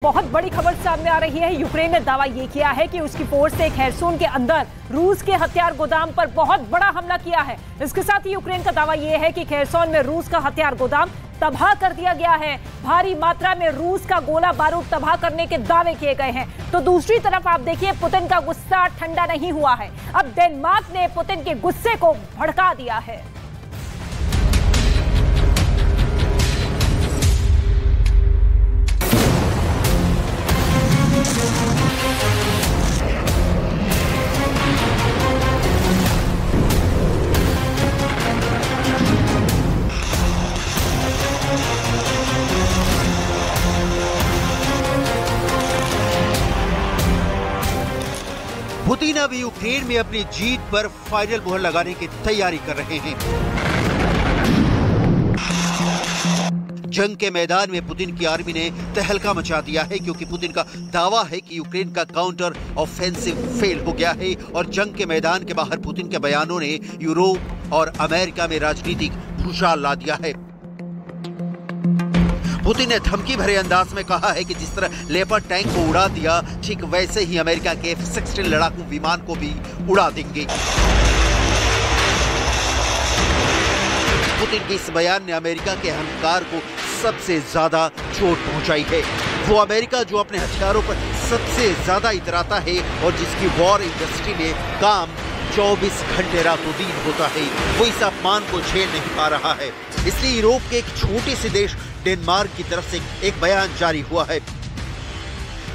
बहुत बड़ी खबर सामने आ रही है। यूक्रेन ने दावा ये किया है कि उसकी फोर्स ने खेरसोन के अंदर रूस के हथियार गोदाम पर बहुत बड़ा हमला किया है। इसके साथ ही यूक्रेन का दावा ये है कि खेरसोन में रूस का हथियार गोदाम तबाह कर दिया गया है। भारी मात्रा में रूस का गोला बारूद तबाह करने के दावे किए गए हैं। तो दूसरी तरफ आप देखिए, पुतिन का गुस्सा ठंडा नहीं हुआ है। अब डेनमार्क ने पुतिन के गुस्से को भड़का दिया है। पुतिन अब यूक्रेन में अपनी जीत पर फाइनल मुहर लगाने की तैयारी कर रहे हैं। जंग के मैदान में पुतिन की आर्मी ने तहलका मचा दिया है, क्योंकि पुतिन का दावा है कि यूक्रेन का काउंटर ऑफेंसिव फेल हो गया है और जंग के मैदान के बाहर पुतिन के बयानों ने यूरोप और अमेरिका में राजनीतिक भूचाल ला दिया है। पुतिन ने धमकी भरे अंदाज में कहा है कि जिस तरह लेपर्ड टैंक को उड़ा दिया, ठीक वैसे ही अमेरिका के F-16 लड़ाकू विमान को भी उड़ा देंगे। पुतिन के इस बयान ने अमेरिका के अहंकार को सबसे ज्यादा चोट पहुंचाई है। वो अमेरिका जो अपने हथियारों पर सबसे ज्यादा इतराता है और जिसकी वॉर इंडस्ट्री में काम 24 घंटे रातों दिन होता है, वो इस अपमान को झेल नहीं पा रहा है। इसलिए यूरोप के एक छोटे से देश डेनमार्क की तरफ से एक बयान जारी हुआ है।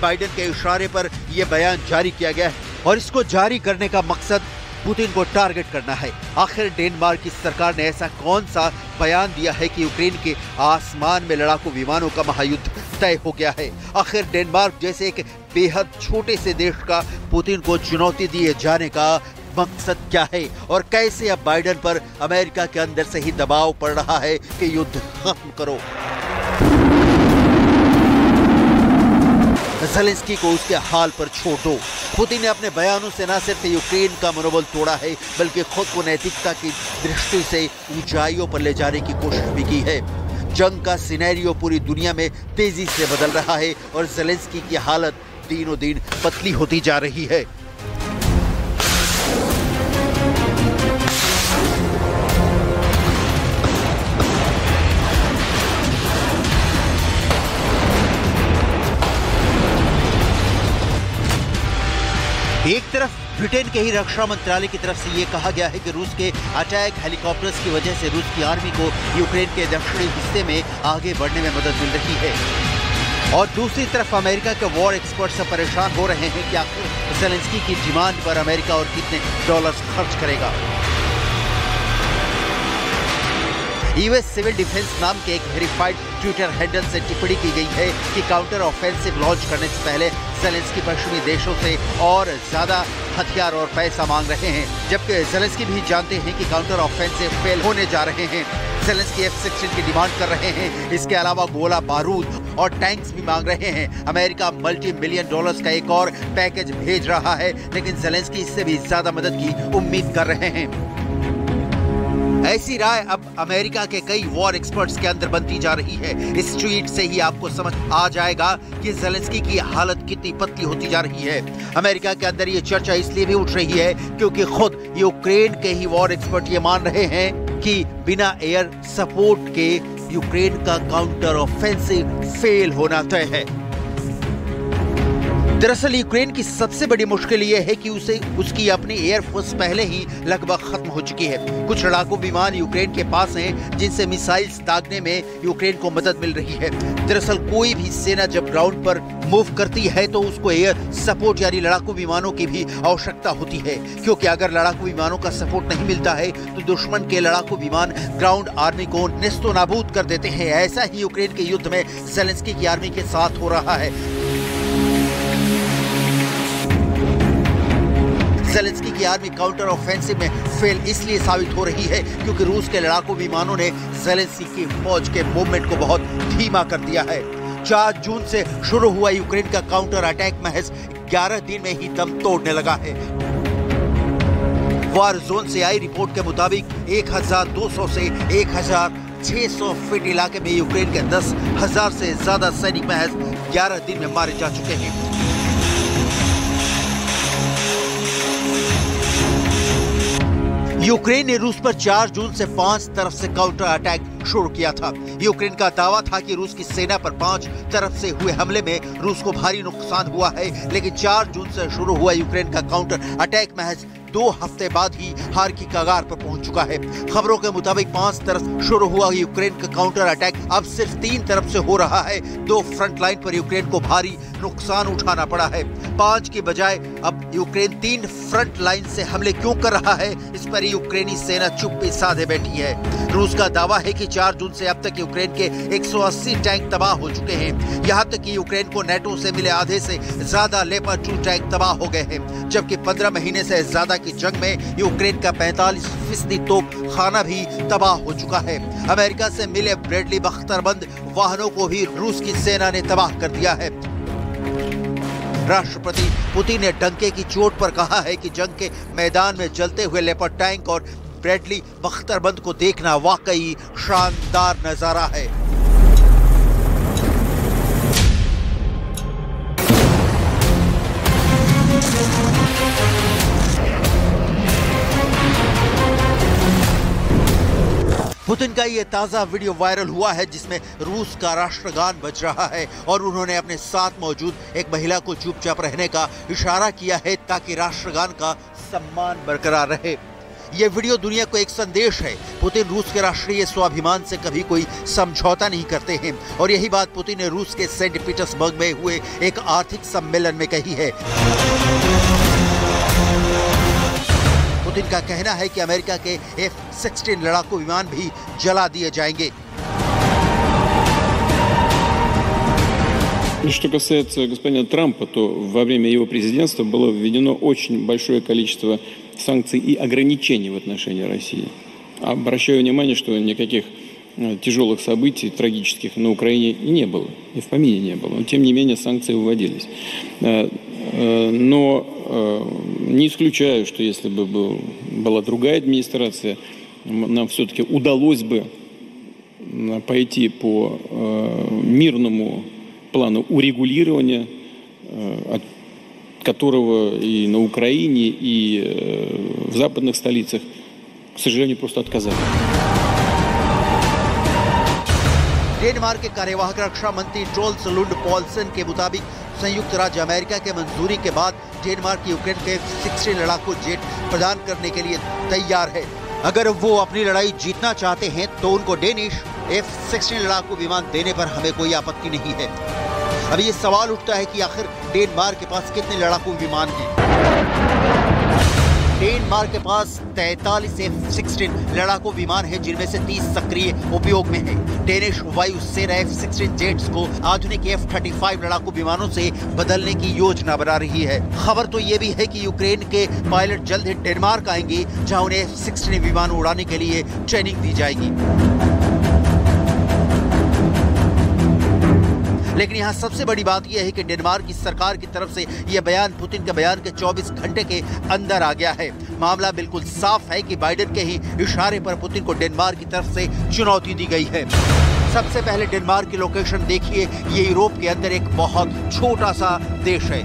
बाइडेन के इशारे पर यह बयान जारी किया गया है और इसको जारी करने का मकसद पुतिन को टारगेट करना है। आखिर डेनमार्क की सरकार ने ऐसा कौन सा बयान दिया है कि यूक्रेन के आसमान में लड़ाकू विमानों का महायुद्ध तय हो गया है? आखिर डेनमार्क जैसे एक बेहद छोटे से देश का पुतिन को चुनौती दिए जाने का मकसद क्या है और कैसे अब बाइडेन पर अमेरिका के अंदर से ही दबाव पड़ रहा है कि युद्ध खत्म करो? ज़ेलेंस्की को उसके हाल पर छोड़ दो। पुतिन ने अपने बयानों से न सिर्फ यूक्रेन का मनोबल तोड़ा है, बल्कि खुद को नैतिकता की दृष्टि से ऊंचाइयों पर ले जाने की कोशिश भी की है। जंग का सिनेरियो पूरी दुनिया में तेजी से बदल रहा है और ज़ेलेंस्की की हालत दिनों दिन पतली होती जा रही है। एक तरफ ब्रिटेन के ही रक्षा मंत्रालय की तरफ से ये कहा गया है कि रूस के अटैक हेलीकॉप्टर्स की वजह से रूस की आर्मी को यूक्रेन के दक्षिणी हिस्से में आगे बढ़ने में मदद मिल रही है, और दूसरी तरफ अमेरिका के वॉर एक्सपर्ट्स सब परेशान हो रहे हैं कि आखिर ज़ेलेंस्की की डिमांड पर अमेरिका और कितने डॉलर्स खर्च करेगा। यूएस सिविल डिफेंस नाम के एक वेरीफाइड ट्विटर हैंडल से टिप्पणी की गई है कि काउंटर ऑफेंसिव लॉन्च करने से पहले ज़ेलेंस्की पश्चिमी देशों से और ज्यादा हथियार और पैसा मांग रहे हैं, जबकि ज़ेलेंस्की भी जानते हैं कि काउंटर ऑफेंसिव फेल होने जा रहे हैं। ज़ेलेंस्की F-16 की डिमांड कर रहे हैं। इसके अलावा गोला बारूद और टैंक्स भी मांग रहे हैं। अमेरिका $multi-million का एक और पैकेज भेज रहा है, लेकिन ज़ेलेंस्की इससे भी ज्यादा मदद की उम्मीद कर रहे हैं। ऐसी राय अब अमेरिका के कई वॉर एक्सपर्ट्स के अंदर बनती जा रही है। इस ट्वीट से ही आपको समझ आ जाएगा कि ज़ेलेंस्की की हालत कितनी पतली होती जा रही है। अमेरिका के अंदर ये चर्चा इसलिए भी उठ रही है क्योंकि खुद यूक्रेन के ही वॉर एक्सपर्ट ये मान रहे हैं कि बिना एयर सपोर्ट के यूक्रेन का काउंटर ऑफेंसिव फेल होना तय है। दरअसल यूक्रेन की सबसे बड़ी मुश्किल यह है कि उसकी अपनी एयरफोर्स पहले ही लगभग खत्म हो चुकी है। कुछ लड़ाकू विमान यूक्रेन के पास हैं, जिनसे मिसाइल्स दागने में यूक्रेन को मदद मिल रही है। दरअसल कोई भी सेना जब ग्राउंड पर मूव करती है तो उसको एयर सपोर्ट यानी लड़ाकू विमानों की भी आवश्यकता होती है, क्योंकि अगर लड़ाकू विमानों का सपोर्ट नहीं मिलता है तो दुश्मन के लड़ाकू विमान ग्राउंड आर्मी को नेस्तो नाबूद कर देते हैं। ऐसा ही यूक्रेन के युद्ध में ज़ेलेंस्की की आर्मी के साथ हो रहा है। ज़ेलेंस्की की आर्मी काउंटर ऑफेंसिव में फेल इसलिए साबित हो रही है क्योंकि रूस के लड़ाकू विमानों ने ज़ेलेंस्की की फौज के मूवमेंट को बहुत धीमा कर दिया है। 4 जून से शुरू हुआ यूक्रेन का काउंटर अटैक महज 11 दिन में ही दम तोड़ने लगा है। वॉर जोन से आई रिपोर्ट के मुताबिक 1200 से 1600 फीट इलाके में यूक्रेन के 10,000 से ज्यादा सैनिक महज 11 दिन में मारे जा चुके हैं। यूक्रेन ने रूस पर 4 जून से 5 तरफ से काउंटर अटैक शुरू किया था। यूक्रेन का दावा था कि रूस की सेना पर 5 तरफ से हुए हमले में रूस को भारी नुकसान हुआ है, लेकिन 4 जून से शुरू हुआ यूक्रेन का काउंटर अटैक महज 2 हफ्ते बाद ही हार की कगार पर पहुंच चुका है। खबरों के मुताबिक 5 तरफ शुरू हुआ यूक्रेन का काउंटर अटैक अब सिर्फ 3 तरफ से हो रहा है। 2 फ्रंट लाइन पर यूक्रेन को भारी नुकसान उठाना पड़ा है। 5 की बजाय अब यूक्रेन 3 फ्रंट लाइन से हमले क्यों कर रहा है, इस पर यूक्रेनी सेना चुप्पी साधे बैठी है। रूस का दावा है कि 4 जून से अब तक यूक्रेन के 180 टैंक तबाह हो चुके हैं। यहाँ तक कि यूक्रेन को नेटो से मिले आधे से ज्यादा लेपर्ड 2 टैंक तबाह हो गए हैं, जबकि 15 महीने से ज्यादा की जंग में यूक्रेन का 45% तोप खाना भी तबाह हो चुका है। अमेरिका से मिले ब्रेडली बख्तरबंद वाहनों को भी रूस की सेना ने तबाह कर दिया है। राष्ट्रपति पुतिन ने डंके की चोट पर कहा है कि जंग के मैदान में जलते हुए लेपर्ड टैंक और ब्रेडली बख्तरबंद को देखना वाकई शानदार नजारा है। पुतिन का ये ताजा वीडियो वायरल हुआ है जिसमें रूस का राष्ट्रगान बज रहा है और उन्होंने अपने साथ मौजूद एक महिला को चुपचाप रहने का इशारा किया है ताकि राष्ट्रगान का सम्मान बरकरार रहे। ये वीडियो दुनिया को एक संदेश है। पुतिन रूस के राष्ट्रीय स्वाभिमान से कभी कोई समझौता नहीं करते हैं और यही बात पुतिन ने रूस के सेंट पीटर्सबर्ग में हुए एक आर्थिक सम्मेलन में कही है। पुतिन का कहना है कि अमेरिका के F-16 लड़ाकू विमान भी जला दिए जाएंगे। Что касается господина Трампа, то во время его президентства было введено очень большое количество санкций и ограничений в отношении России. Обращаю внимание, что никаких тяжелых событий, трагических на Украине и не было, и в помине не было. Но, тем не менее, санкции вводились. Но не исключаю, что если бы была другая администрация, нам все-таки удалось бы пойти по мирному плану урегулирования, от которого и на Украине, и в западных столицах, к сожалению, просто отказали. डेनमार्क के कार्यवाहक रक्षा मंत्री ट्रोल्स लुंड पॉल्सन के मुताबिक संयुक्त राज्य अमेरिका के मंजूरी के बाद डेनमार्क यूक्रेन के F-16 लड़ाकू जेट प्रदान करने के लिए तैयार है। अगर वो अपनी लड़ाई जीतना चाहते हैं तो उनको डेनिश F-16 लड़ाकू विमान देने पर हमें कोई आपत्ति नहीं है। अब ये सवाल उठता है कि आखिर डेनमार्क के पास कितने लड़ाकू विमान हैं? डेनमार्क के पास 43 F-16 लड़ाकू विमान हैं, जिनमें से 30 सक्रिय उपयोग में हैं। डेनिश वायु सेना F-16 जेट्स को आधुनिक F-35 लड़ाकू विमानों से बदलने की योजना बना रही है। खबर तो ये भी है कि यूक्रेन के पायलट जल्द ही डेनमार्क आएंगे, जहां उन्हें F-16 विमान उड़ाने के लिए ट्रेनिंग दी जाएगी। लेकिन यहाँ सबसे बड़ी बात यह है कि डेनमार्क की सरकार की तरफ से यह बयान पुतिन के बयान के 24 घंटे के अंदर आ गया है। मामला बिल्कुल साफ है कि बाइडेन के ही इशारे पर पुतिन को डेनमार्क की तरफ से चुनौती दी गई है। सबसे पहले डेनमार्क की लोकेशन देखिए, ये यूरोप के अंदर एक बहुत छोटा सा देश है।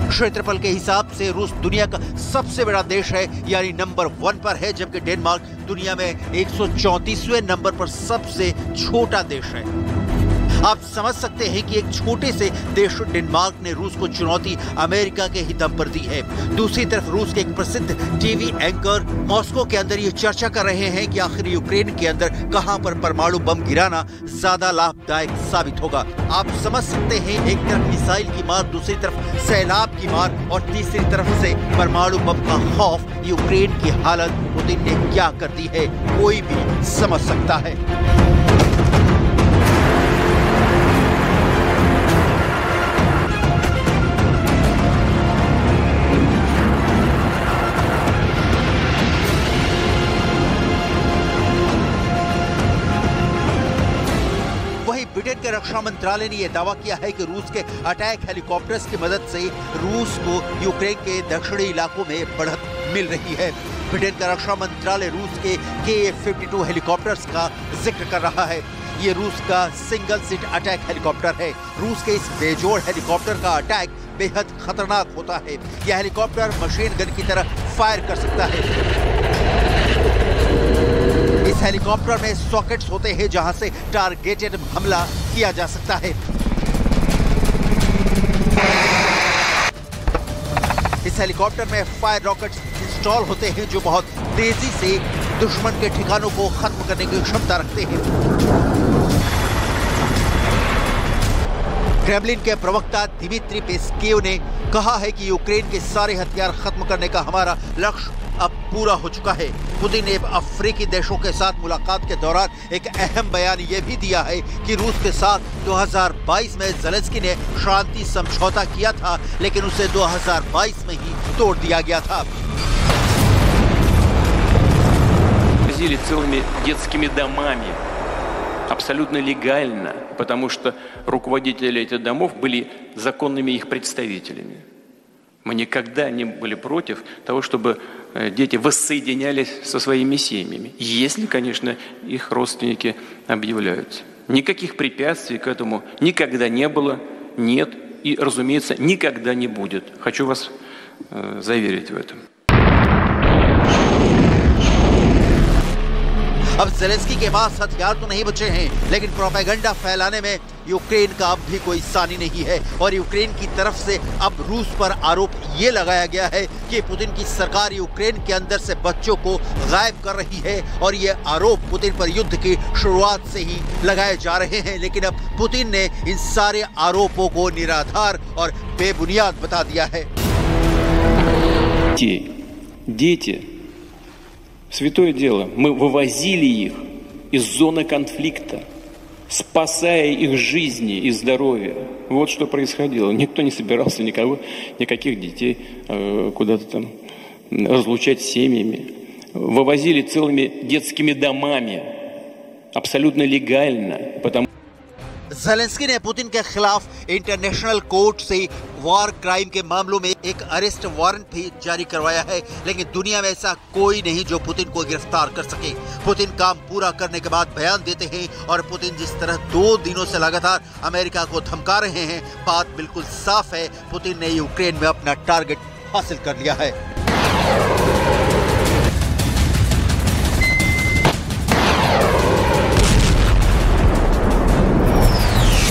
क्षेत्रफल के हिसाब से रूस दुनिया का सबसे बड़ा देश है, यानी नंबर 1 पर है, जबकि डेनमार्क दुनिया में 134वें नंबर पर सबसे छोटा देश है। आप समझ सकते हैं कि एक छोटे से देश डेनमार्क ने रूस को चुनौती अमेरिका के ही दम पर दी है। दूसरी तरफ रूस के एक प्रसिद्ध टीवी एंकर मॉस्को के अंदर ये चर्चा कर रहे हैं कि आखिर यूक्रेन के अंदर कहां पर परमाणु बम गिराना ज्यादा लाभदायक साबित होगा। आप समझ सकते हैं, एक तरफ मिसाइल की मार, दूसरी तरफ सैलाब की मार और तीसरी तरफ से परमाणु बम का खौफ। यूक्रेन की हालत पुतिन ने क्या कर दी है, कोई भी समझ सकता है। ब्रिटेन के रक्षा मंत्रालय ने यह दावा किया है कि रूस के अटैक हेलीकॉप्टर्स की मदद से रूस को यूक्रेन के दक्षिणी इलाकों में बढ़त मिल रही है। ब्रिटेन का रक्षा मंत्रालय रूस के Ka-52 हेलीकॉप्टर्स का जिक्र कर रहा है। ये रूस का सिंगल सीट अटैक हेलीकॉप्टर है। रूस के इस बेजोड़ हेलीकॉप्टर का अटैक बेहद खतरनाक होता है। यह हेलीकॉप्टर मशीन गन की तरह फायर कर सकता है। इस हेलीकॉप्टर में सॉकेट्स होते हैं जहां से टारगेटेड हमला किया जा सकता है। इस हेलीकॉप्टर में फायर रॉकेट्स इंस्टॉल होते हैं जो बहुत तेजी से दुश्मन के ठिकानों को खत्म करने की क्षमता रखते हैं। क्रेमलिन के प्रवक्ता दिमित्री पेस्केव ने कहा है कि यूक्रेन के सारे हथियार खत्म करने का हमारा लक्ष्य अब पूरा हो चुका है। पुतिन ने अफ्रीकी देशों के साथ मुलाकात के दौरान एक अहम बयान ये भी दिया है कि रूस के साथ 2022 में ज़ेलेंस्की ने शांति समझौता किया था, लेकिन उसे 2022 में ही तोड़ दिया गया था। Целыми детскими домами, абсолютно легально, потому что руководители этих домов были законными их представителями. Мы никогда не были против того, чтобы дети воссоединялись со своими семьями, если, конечно, их родственники объявляются. Никаких препятствий к этому никогда не было, нет и, разумеется, никогда не будет. Хочу вас заверить в этом. अब ज़ेलेंस्की के पास हथियार तो नहीं बचे हैं, लेकिन प्रोपेगेंडा फैलाने में यूक्रेन का अब भी कोई सानी नहीं है। और यूक्रेन की तरफ से अब रूस पर आरोप ये लगाया गया है कि पुतिन की सरकार यूक्रेन के अंदर से बच्चों को गायब कर रही है। और ये आरोप पुतिन पर युद्ध की शुरुआत से ही लगाए जा रहे हैं, लेकिन अब पुतिन ने इन सारे आरोपों को निराधार और बेबुनियाद बता दिया है। Дети. Святое дело. Мы вывозили их из зоны конфликта, спасая их жизни и здоровье. Вот что происходило. Никто не собирался никаких детей куда-то там разлучать с семьями. Вывозили целыми детскими домами. Абсолютно легально. Потому ज़ेलेंस्की ने पुतिन के खिलाफ इंटरनेशनल कोर्ट से वॉर क्राइम के मामलों में एक अरेस्ट वारंट भी जारी करवाया है, लेकिन दुनिया में ऐसा कोई नहीं जो पुतिन को गिरफ्तार कर सके। पुतिन काम पूरा करने के बाद बयान देते हैं और पुतिन जिस तरह 2 दिनों से लगातार अमेरिका को धमका रहे हैं, बात बिल्कुल साफ है, पुतिन ने यूक्रेन में अपना टारगेट हासिल कर लिया है।